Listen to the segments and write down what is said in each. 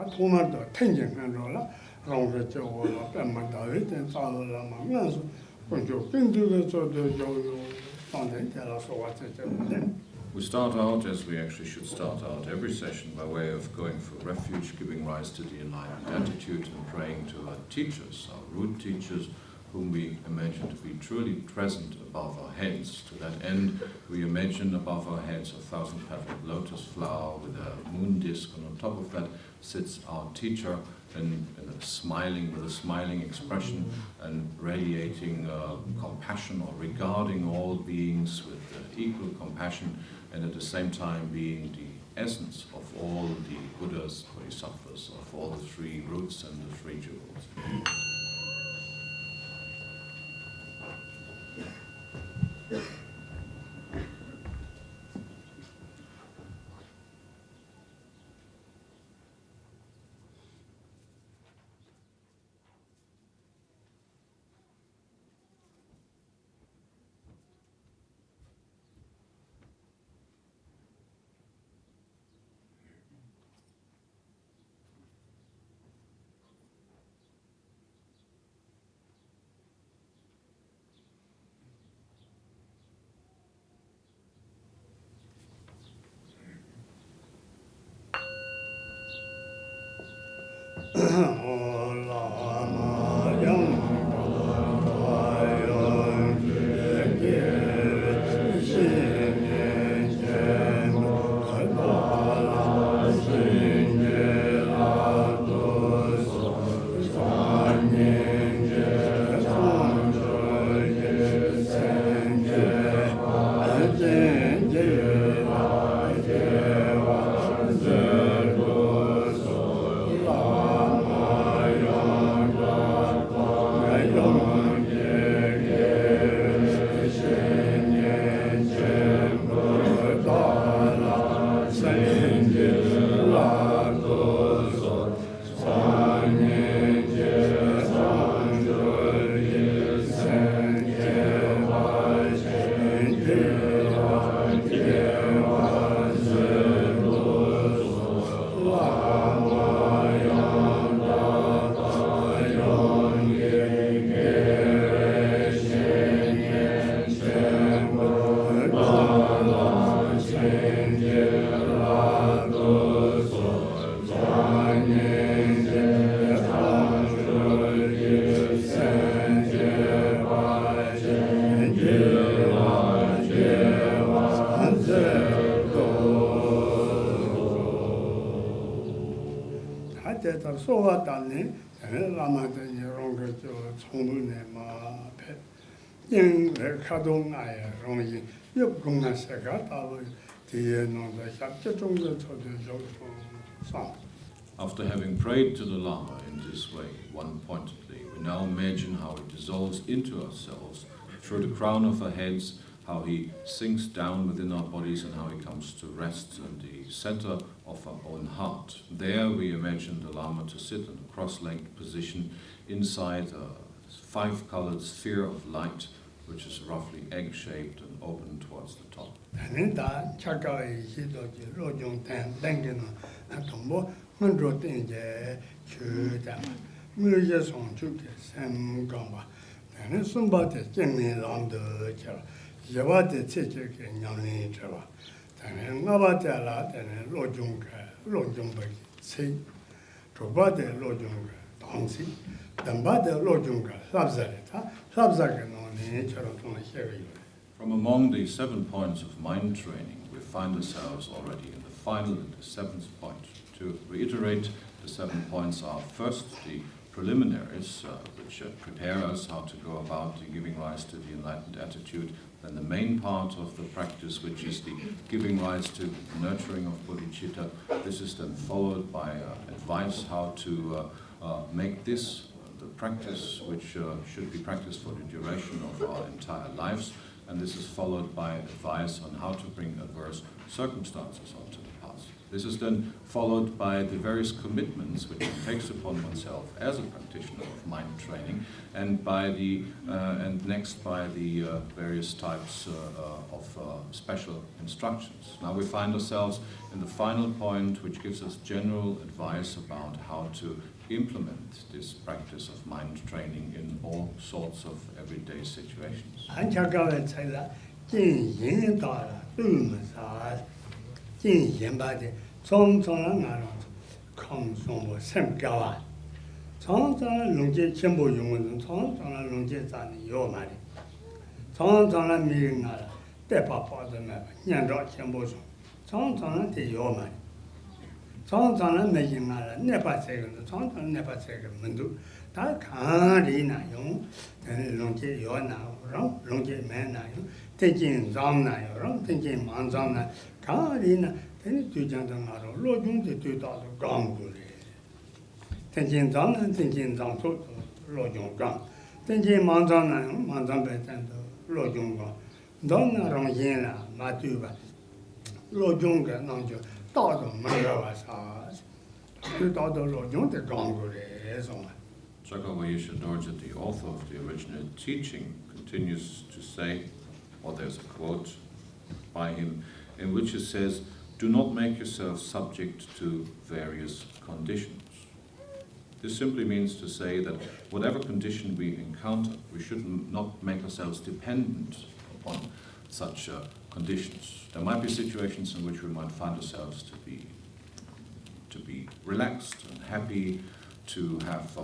토마도 텐경한로라 롱저죠 뺨만다에 된사람만 본조 근두에서도 요요 상대라서 왔죠. We start out, as we actually should start out every session, by way of going for refuge, giving rise to the enlightened attitude, and praying to our teachers, our root teachers, whom we imagine to be truly present above our heads. To that end, we imagine above our heads a 1,000-petaled lotus flower with a moon disk, and on top of that sits our teacher, with a smiling expression and radiating compassion, or regarding all beings with equal compassion, and at the same time being the essence of all the Buddhas, Bodhisattvas, of all the three roots and the three jewels. Lama After having prayed to the Lama in this way, one-pointedly, we now imagine how he dissolves into ourselves through the crown of our heads, how he sinks down within our bodies, and how he comes to rest in the center of our own heart. There we imagine the Lama to sit in a cross-legged position inside a 5-colored sphere of light, which is roughly egg-shaped and open towards the top. From among the 7 points of mind training, we find ourselves already in the final and the 7th point. To reiterate, the 7 points are first the preliminaries, which prepare us how to go about giving rise to the enlightened attitude, then the main part of the practice, which is the giving rise to the nurturing of bodhicitta. This is then followed by advice how to make this the practice which should be practiced for the duration of our entire lives, and this is followed by advice on how to bring adverse circumstances onto the path. This is then followed by the various commitments which one takes upon oneself as a practitioner of mind training, and by the next by the various types of special instructions. Now we find ourselves in the final point, which gives us general advice about how to implement this practice of mind training in all sorts of everyday situations. Kagyü-Mönlam, the author of the original teaching, continues to say, or there's a quote by him, in which it says, "Do not make yourself subject to various conditions." This simply means to say that whatever condition we encounter, we should not make ourselves dependent upon such conditions. There might be situations in which we might find ourselves to be relaxed and happy, to have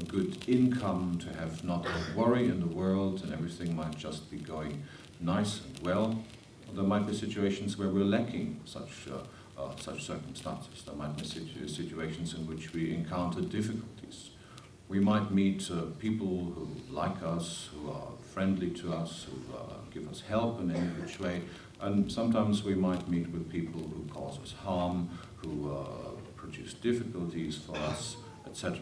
a good income, to have not a worry in the world, and everything might just be going nice and well. There might be situations where we're lacking such circumstances. There might be situations in which we encounter difficulties. We might meet people who like us, who are friendly to us, who give us help in any which way, and sometimes we might meet with people who cause us harm, who produce difficulties for us, etc.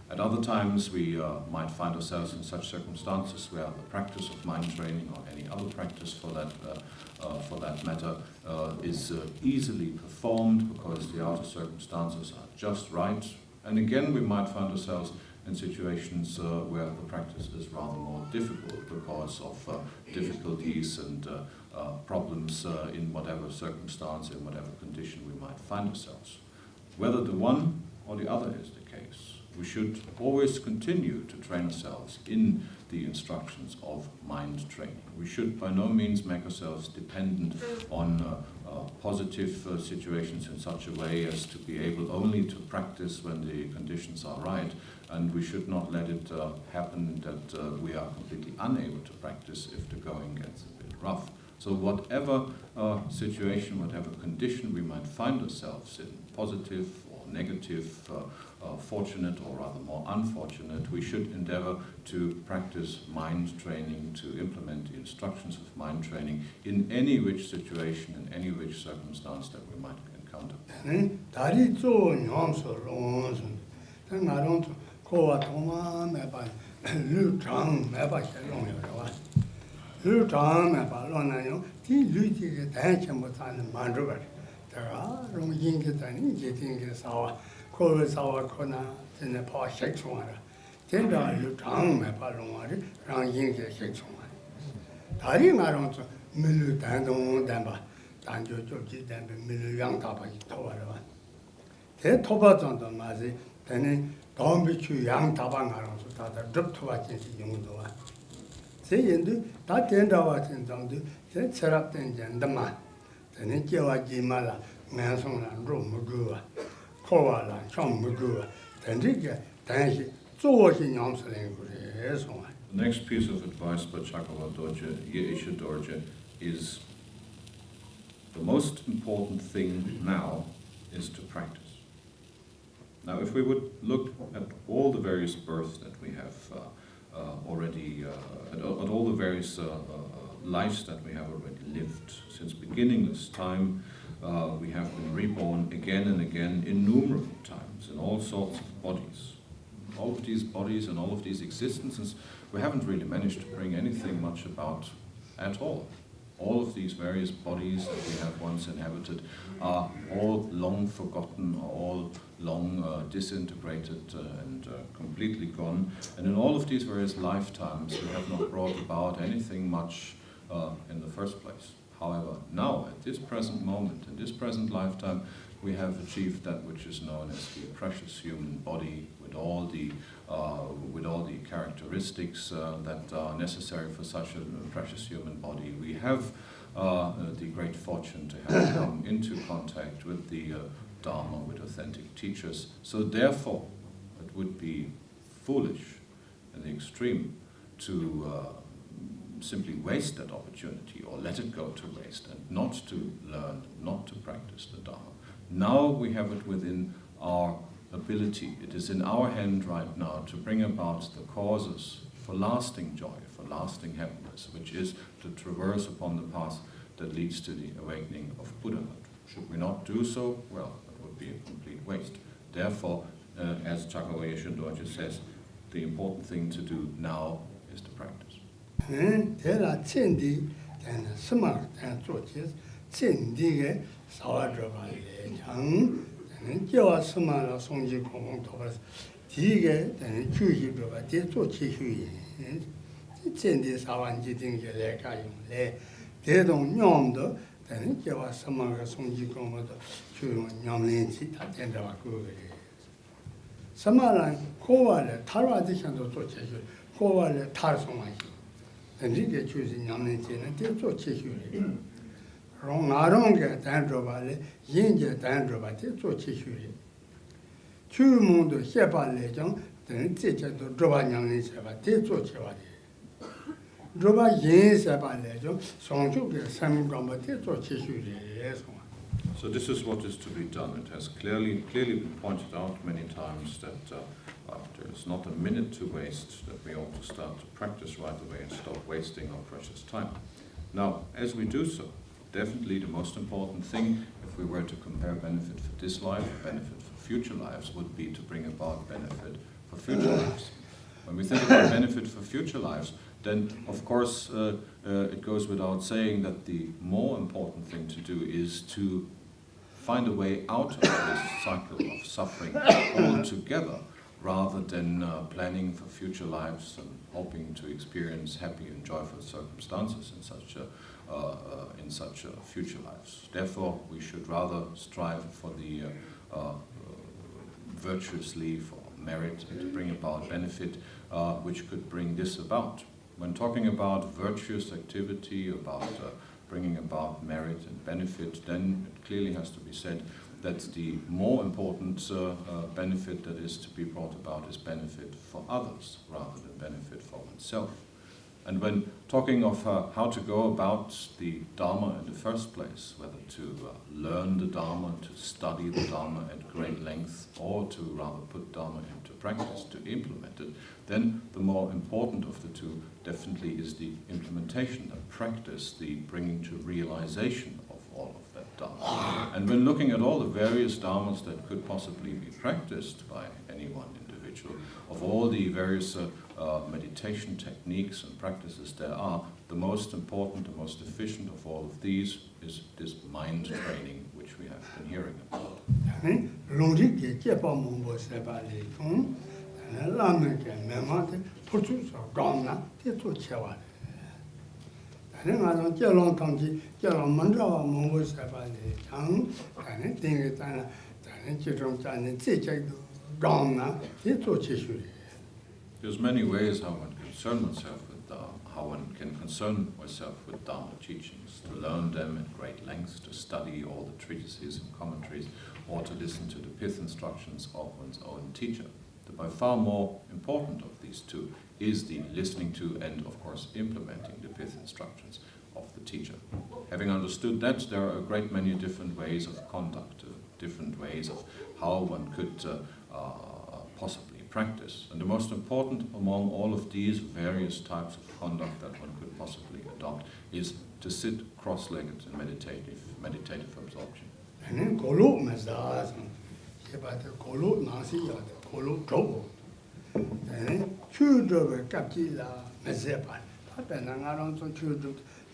At other times we might find ourselves in such circumstances where the practice of mind training, or any other practice for that matter, is easily performed because the outer circumstances are just right. And again we might find ourselves in situations where the practice is rather more difficult because of difficulties and problems in whatever circumstance, in whatever condition we might find ourselves. Whether the one or the other is the case, we should always continue to train ourselves in the instructions of mind training. We should by no means make ourselves dependent on positive situations in such a way as to be able only to practice when the conditions are right, and we should not let it happen that we are completely unable to practice if the going gets a bit rough. So whatever situation, whatever condition we might find ourselves in, positive or negative, fortunate or rather more unfortunate, we should endeavor to practice mind training, to implement the instructions of mind training in any which situation, in any which circumstance that we might encounter. The next piece of advice by Kagyü-Mönlam Dorje is the most important thing now is to practice. Now, if we would look at all the various births that we have already, at all the various lives that we have already lived since beginningless time, we have been reborn again and again innumerable times in all sorts of bodies. All of these bodies and all of these existences, we haven't really managed to bring anything much about at all. all of these various bodies that we have once inhabited are all long forgotten, are all long disintegrated and completely gone. And in all of these various lifetimes, we have not brought about anything much in the first place. However, now, at this present moment, in this present lifetime, we have achieved that which is known as the precious human body, with all the characteristics that are necessary for such a precious human body. We have the great fortune to have come into contact with the Dharma, with authentic teachers. So therefore, it would be foolish in the extreme to simply waste that opportunity or let it go to waste and not to learn, not to practice the Dharma. Now we have it within our ability. It is in our hand right now to bring about the causes for lasting joy, for lasting happiness, which is to traverse upon the path that leads to the awakening of Buddhahood. Should we not do so? Well, it would be a complete waste. Therefore, as Chakawaya Shindoji says, the important thing to do now is to practice. And you get choosing Yamnichi and they do Chihu. Wrong, Dandrovale, Yinja Dandrova, they do Chihu. Two moon to Shepa Legend, then teacher to Drova Yamnicheva, they do Chevali. Drova Yin Seba Legend, Songju, Sam Gamba, they do Chihu. So this is what is to be done. It has clearly been pointed out many times that there is not a minute to waste, that we ought to start to practice right away and stop wasting our precious time. Now, as we do so, definitely the most important thing, if we were to compare benefit for this life, benefit for future lives, would be to bring about benefit for future lives. When we think about benefit for future lives, then of course it goes without saying that the more important thing to do is to find a way out of this cycle of suffering altogether, rather than planning for future lives and hoping to experience happy and joyful circumstances in such future lives. Therefore, we should rather strive for the virtuously, for merit, and to bring about benefit, which could bring this about. When talking about virtuous activity, about bringing about merit and benefit, then it clearly has to be said that the more important benefit that is to be brought about is benefit for others rather than benefit for oneself. And when talking of how to go about the Dharma in the first place, whether to learn the Dharma, to study the Dharma at great length, or to rather put Dharma into practice, to implement it, then the more important of the two definitely is the implementation, the practice, the bringing to realization of all of that Dharma. And when looking at all the various Dharmas that could possibly be practiced by any one individual, of all the various meditation techniques and practices there are, the most important, the most efficient of all of these is this mind training, which we have been hearing about. There's many ways how one can concern oneself with Dharma teachings, to learn them at great length, to study all the treatises and commentaries, or to listen to the pith instructions of one's own teacher. The by far more important of these two is the listening to and, of course, implementing the pith instructions of the teacher. Having understood that, there are a great many different ways of conduct, different ways of how one could possibly practice. And the most important among all of these various types of conduct that one could possibly adopt is to sit cross-legged in meditative absorption.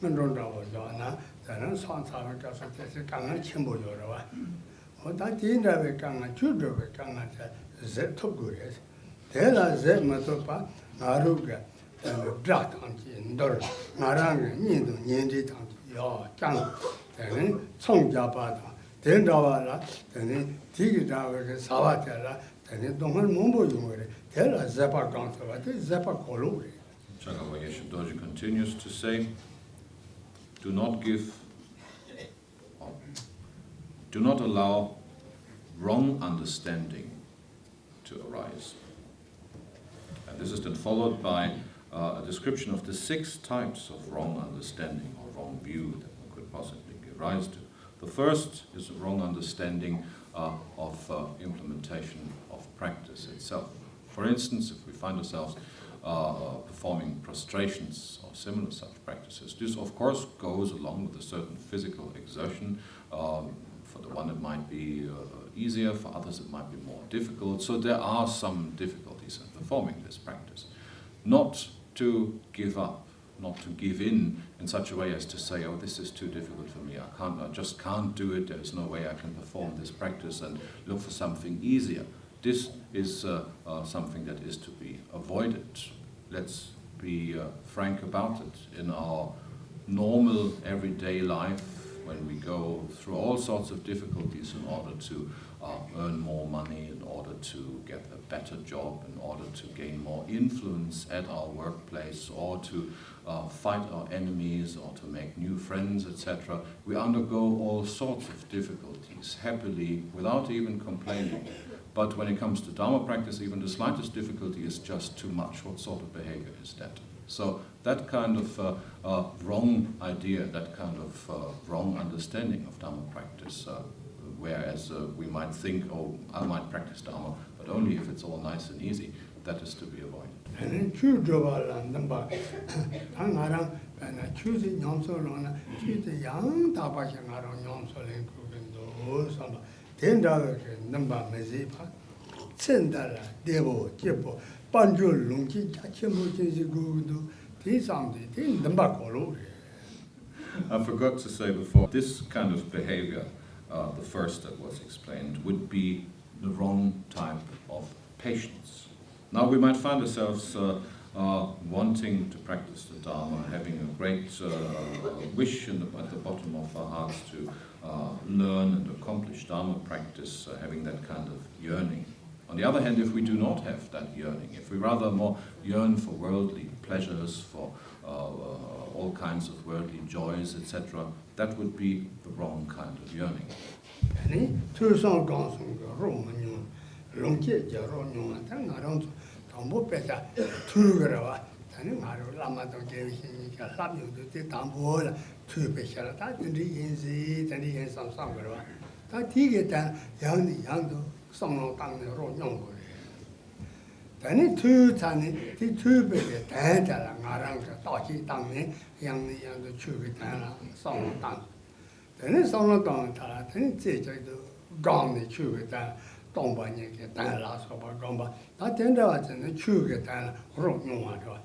Mandondavana, then Sansa Kanga Chimbo Yorova. What I did have Kanga Judo Kanga Zetogures. Tell us Matopa, Naruga, Drat Anti, Dor, Naranga, Nindo, Yendi Tanti, Yo, Kang, then Song Japata, then Davala, then Tigidava Savatella, then Dongan Mumbo Yuri, tell us Zappa Gantava, Zappa Colori. Chagawaya Shudoji continues to say, do not allow wrong understanding to arise. And this is then followed by a description of the 6 types of wrong understanding or wrong view that one could possibly give rise to. The first is a wrong understanding of implementation of practice itself. For instance, if we find ourselves performing prostrations or similar such practices, this of course goes along with a certain physical exertion. For the one it might be easier, for others it might be more difficult. So there are some difficulties in performing this practice. Not to give up, not to give in such a way as to say, oh, this is too difficult for me, I just can't do it, there's no way I can perform this practice, and look for something easier. This is something that is to be avoided. Let's be frank about it. In our normal everyday life, when we go through all sorts of difficulties in order to earn more money, in order to get a better job, in order to gain more influence at our workplace, or to fight our enemies, or to make new friends, etc., we undergo all sorts of difficulties happily, without even complaining. But when it comes to Dharma practice, even the slightest difficulty is just too much. What sort of behavior is that? So that kind of wrong idea, that kind of wrong understanding of Dharma practice, whereas we might think, oh, I might practice Dharma, but only if it's all nice and easy, that is to be avoided. I forgot to say before, this kind of behavior, the first that was explained, would be the wrong type of patience. Now we might find ourselves wanting to practice the Dharma, having a great wish at the bottom of our hearts to learn and accomplish Dharma practice, having that kind of yearning. On the other hand, if we do not have that yearning, if we rather more yearn for worldly pleasures, for all kinds of worldly joys, etc., that would be the wrong kind of yearning. Tani tu tani ti tu beke tan jala ngarang ka tachi tang ne yang ni yang du chu ke tan la song tang. Tani song tang ta tani je je du gang ni chu ke tan dong ba ni ke tan la so ba gang ba. Ta ten da wa chen chu ke tan la ro nyong wa do.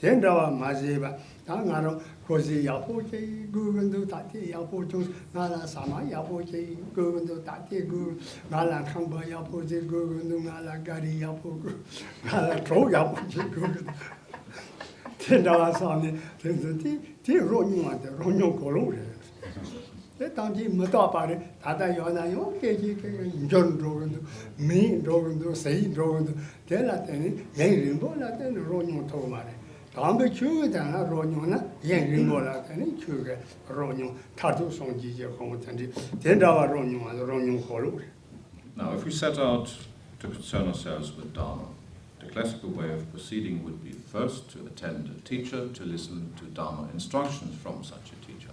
Ten da wa ma ji ba ta ngaro ko si ya po che gu gun du ta ti ya po chu na la sa ma ya po che gu gun du ta ti gu na la khang ba ya po che gu gun du na la ga ri ya po gu na la tro ya po che gu gun. Ten da wa sa ni ten su ti ro nyong wa de ro nyong ko lo re. Te tang ji mo ta pa re ta ta yo na yo ke ji ke jon ro gun du mi ro gun du sei ro gun du te la te ni yen rin bo la te ro nyong to ma re. Now, if we set out to concern ourselves with Dharma, the classical way of proceeding would be first to attend a teacher, to listen to Dharma instructions from such a teacher.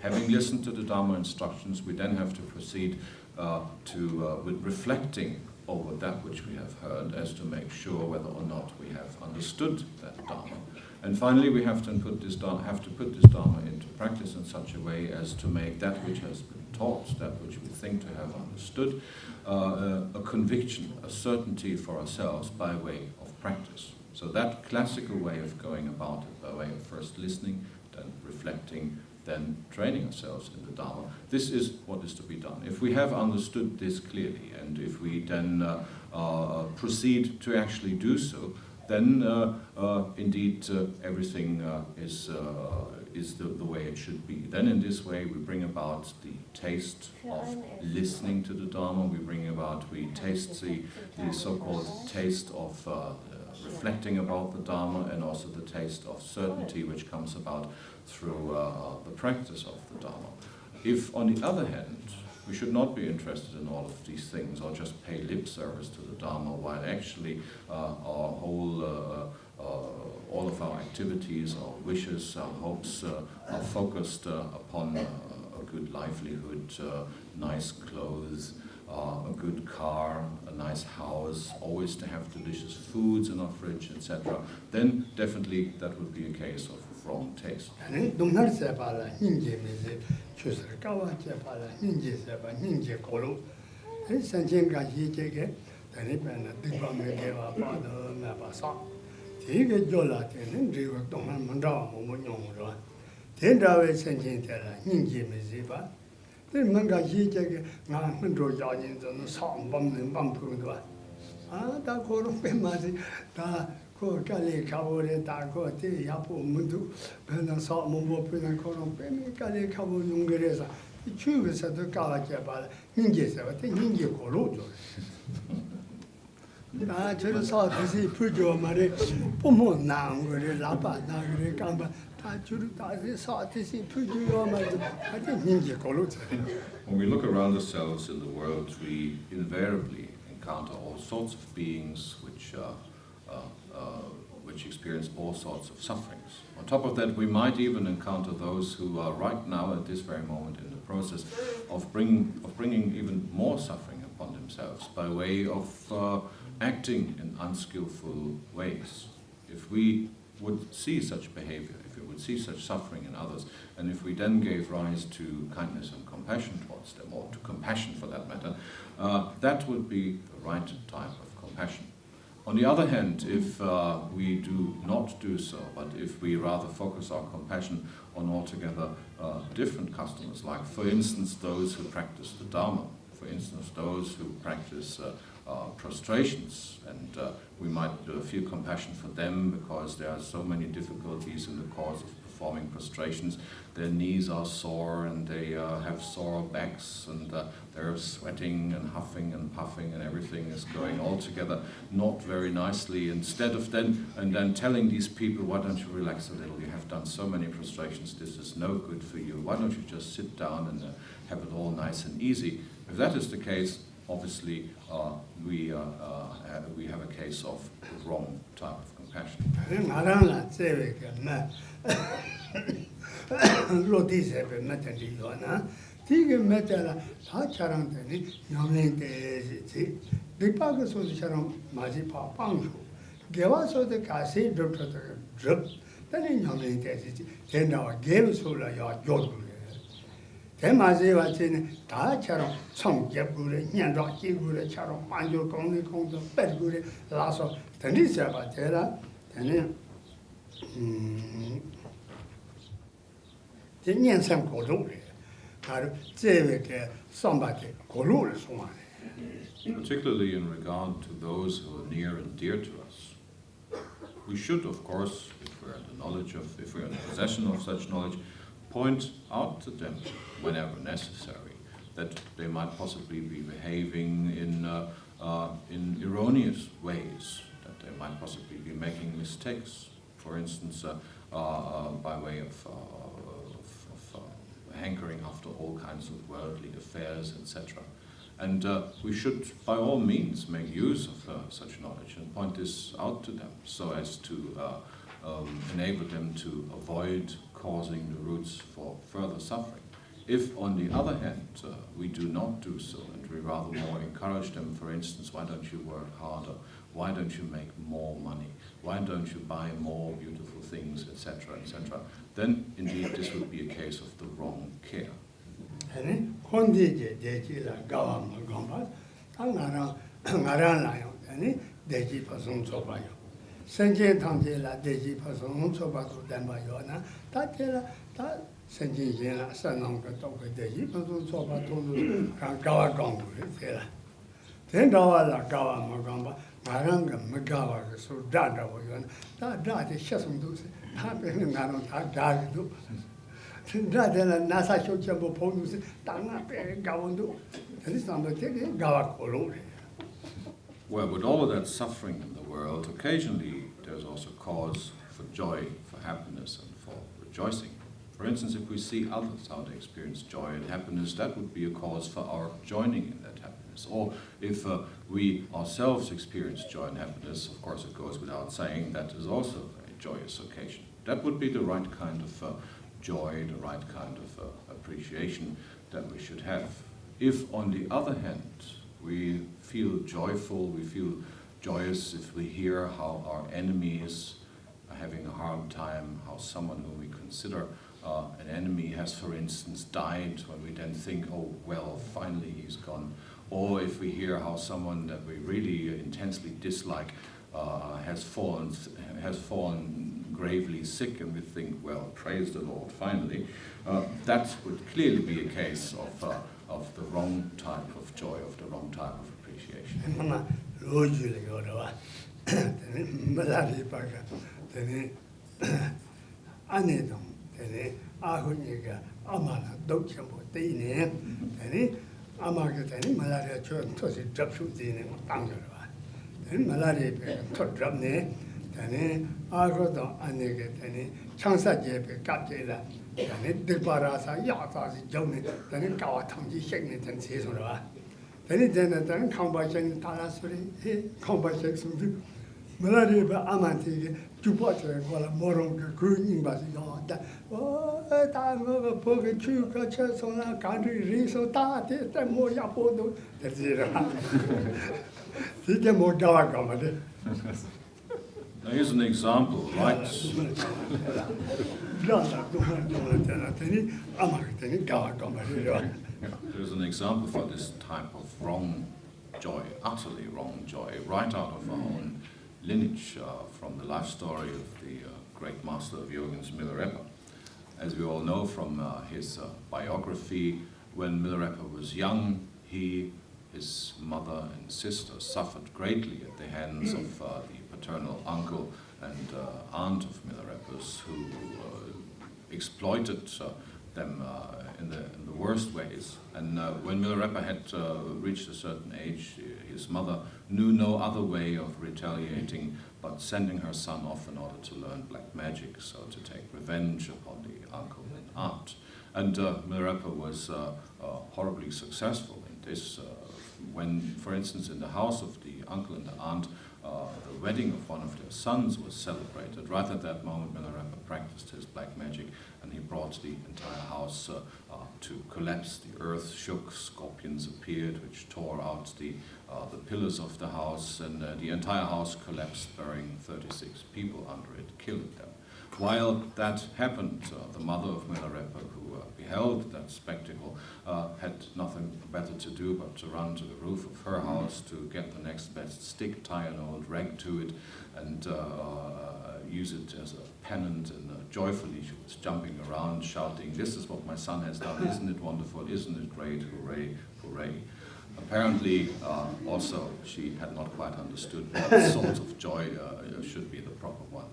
Having listened to the Dharma instructions, we then have to proceed with reflecting over that which we have heard, as to make sure whether or not we have understood that Dharma. And finally, we have to put this Dharma into practice in such a way as to make that which has been taught, that which we think to have understood, a conviction, a certainty for ourselves by way of practice. So that classical way of going about it, by way of first listening, then reflecting, then training ourselves in the Dharma. This is what is to be done. If we have understood this clearly, and if we then proceed to actually do so, then indeed everything is the way it should be. Then in this way we bring about the taste of listening to the Dharma, we taste the so-called taste of reflecting about the Dharma, and also the taste of certainty which comes about through the practice of the Dharma. If, on the other hand, we should not be interested in all of these things or just pay lip service to the Dharma, while actually our whole, all of our activities, our wishes, our hopes are focused upon a good livelihood, nice clothes, a good car, a nice house, always to have delicious foods in our fridge, etc., then definitely that would be a case of wrong taste. When we look around ourselves in the world, we invariably encounter all sorts of beings which experience all sorts of sufferings. On top of that, we might even encounter those who are right now at this very moment in the process of bringing even more suffering upon themselves by way of acting in unskillful ways. If we would see such behavior, if we would see such suffering in others, and if we then gave rise to kindness and compassion towards them, or to compassion for that matter, that would be the right type of compassion. On the other hand, if we do not do so, but if we rather focus our compassion on altogether different customers, like for instance those who practice the Dharma, for instance those who practice prostrations, and we might feel compassion for them because there are so many difficulties in the course of performing prostrations. Their knees are sore and they have sore backs, and they're sweating and huffing and puffing, and everything is going altogether not very nicely. Instead of then telling these people, why don't you relax a little, you have done so many prostrations, this is no good for you, why don't you just sit down and have it all nice and easy. If that is the case, obviously we have a case of the wrong type of compassion. Particularly in regard to those who are near and dear to us, we should, of course, if we're in the possession of such knowledge, point out to them whenever necessary that they might possibly be behaving in erroneous ways, that they might possibly be making mistakes, for instance, by way of hankering after all kinds of worldly affairs, etc. And we should, by all means, make use of such knowledge and point this out to them so as to enable them to avoid causing the roots for further suffering. If, on the other hand, we do not do so, and we rather more encourage them, for instance, why don't you work harder, why don't you make more money, why don't you buy more beautiful things, etc., etc., then indeed this would be a case of the wrong care. Senjin Tangji la Deji Person, Sobasu Damba Yona, Tatela, that Senjin Yena, Sanong, Toka Deji, Person Sobatu, Gawa Gongu, $10 la Gawa Magamba, Maranga Magawa, so Dada Yona, that is Shasundus, happening on that Dadu. Dada Nasa Shochambo Ponus, Tanga Gawandu, and it's not taking Gawa Kolori. Well, with all of that suffering in the world, occasionally there's also cause for joy, for happiness, and for rejoicing. For instance, if we see others how they experience joy and happiness, that would be a cause for our joining in that happiness. Or if we ourselves experience joy and happiness, of course it goes without saying, that is also a joyous occasion. That would be the right kind of joy, the right kind of appreciation that we should have. If, on the other hand, we feel joyful, we feel joyous if we hear how our enemies are having a hard time, how someone whom we consider an enemy has, for instance, died, when we then think, oh, well, finally he's gone. Or if we hear how someone that we really intensely dislike has fallen gravely sick, and we think, well, praise the Lord, finally, that would clearly be a case of the wrong type of joy, of the wrong type of appreciation. Now here's an example, right? There's an example for this type of wrong joy, utterly wrong joy, right out of our own lineage, from the life story of the great master of yogins, Milarepa. As we all know from his biography, when Milarepa was young, he, his mother and sister suffered greatly at the hands of the paternal uncle and aunt of Milarepa's, who exploited them in the worst ways. And when Milarepa had reached a certain age, his mother knew no other way of retaliating but sending her son off in order to learn black magic, so to take revenge upon the uncle and aunt. And Milarepa was horribly successful in this. When, for instance, in the house of the uncle and the aunt, the wedding of one of their sons was celebrated. Right at that moment, Milarepa practiced his black magic, and he brought the entire house to collapse. The earth shook, scorpions appeared, which tore out the pillars of the house, and the entire house collapsed, burying 36 people under it, killing them. While that happened, the mother of Milarepa, who beheld that spectacle, had nothing better to do but to run to the roof of her house to get the next best stick, tie an old rag to it, and use it as a pennant, and joyfully she was jumping around, shouting, "This is what my son has done, isn't it wonderful, isn't it great, hooray, hooray." Apparently, also, she had not quite understood what sort of joy should be the proper one.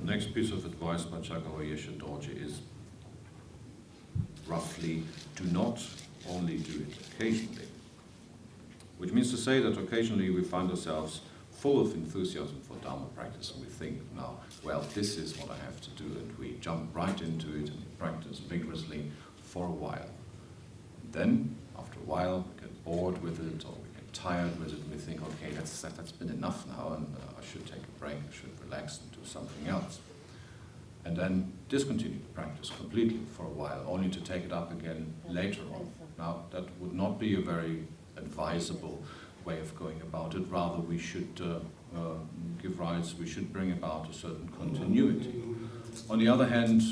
The next piece of advice by Chagawa Yeshe Dorje is roughly, do not only do it occasionally. Which means to say that occasionally we find ourselves full of enthusiasm for Dharma practice, and we think now, well, this is what I have to do, and we jump right into it and practice vigorously for a while. Then, after a while, we get bored with it, or we get tired with it, and we think, okay, that's been enough now, and I should take a break, I should relax and do something else. And then discontinue the practice completely for a while, only to take it up again later on. Now, that would not be a very advisable way of going about it. Rather, we should we should bring about a certain continuity. On the other hand,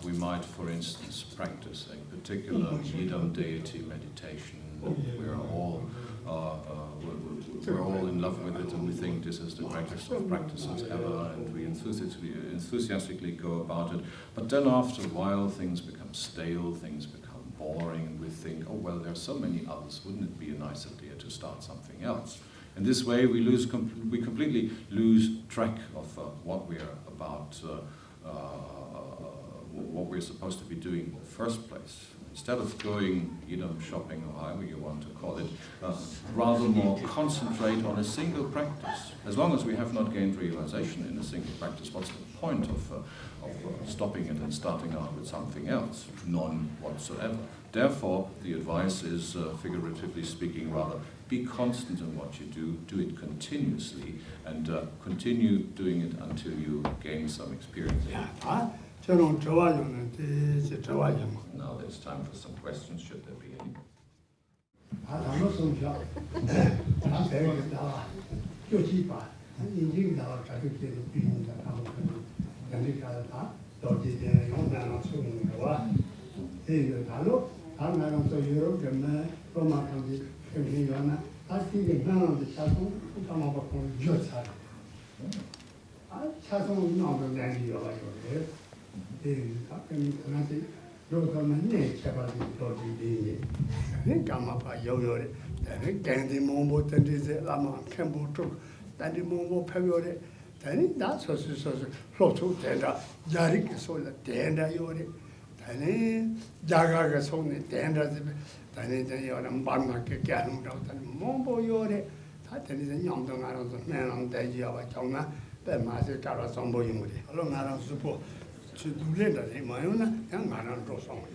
we might, for instance, practice a particular Yidam deity meditation. We're all in love with it, and we think this is the greatest of practices ever, and we enthusiastically go about it. But then after a while, things become stale, things become boring, and we think, oh well, there are so many others, wouldn't it be a nice idea to start something else? In this way, we completely lose track of what we are about, what we're supposed to be doing in the first place. Instead of going, shopping or however you want to call it, rather more concentrate on a single practice. As long as we have not gained realization in a single practice, what's the point of stopping it and starting out with something else? None whatsoever. Therefore, the advice is, figuratively speaking, rather be constant in what you do it continuously, and continue doing it until you gain some experience. Now there's time for some questions, should there be any.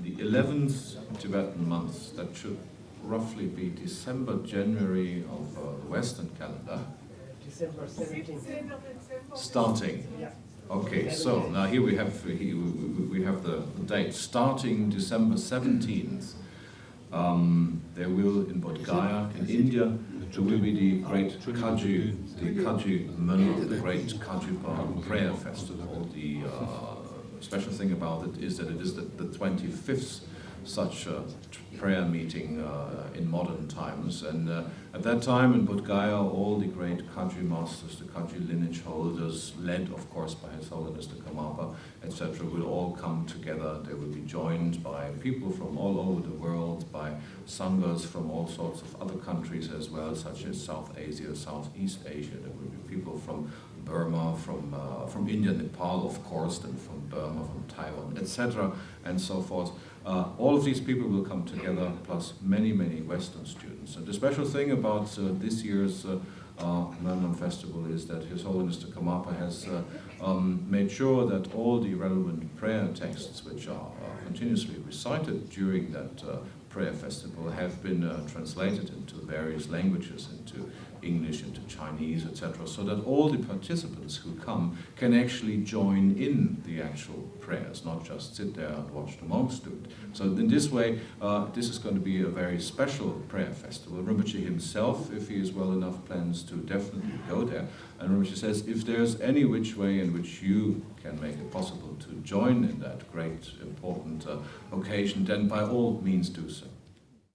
The 11th Tibetan month, that should roughly be December, January of the Western calendar. December 17th. Starting. Yeah. Okay, so now here we have the date. Starting December 17th, there will, in Bodh Gaya, in India, there will be the great Kagyü-Mönlam, the great Kagyü prayer festival. The special thing about it is that it is the 25th such prayer meeting in modern times, and at that time in Bodh Gaya, all the great Kagyü masters, the Kagyü lineage holders, led of course by His Holiness the Karmapa, etc., will all come together. They will be joined by people from all over the world, by sanghas from all sorts of other countries as well, such as South Asia, Southeast Asia. There will be people from Burma, from India, Nepal, of course, then from Burma, from Taiwan, etc., and so forth. All of these people will come together, plus many, many Western students. And the special thing about this year's Mönlam festival is that His Holiness the Karmapa has made sure that all the relevant prayer texts, which are continuously recited during that prayer festival, have been translated into various languages, into English, into Chinese, etc., so that all the participants who come can actually join in the actual prayers, not just sit there and watch the monks do it. So in this way, this is going to be a very special prayer festival. Rinpoche himself, if he is well enough, plans to definitely go there. And Rinpoche says, if there's any which way in which you can make it possible to join in that great, important occasion, then by all means do so.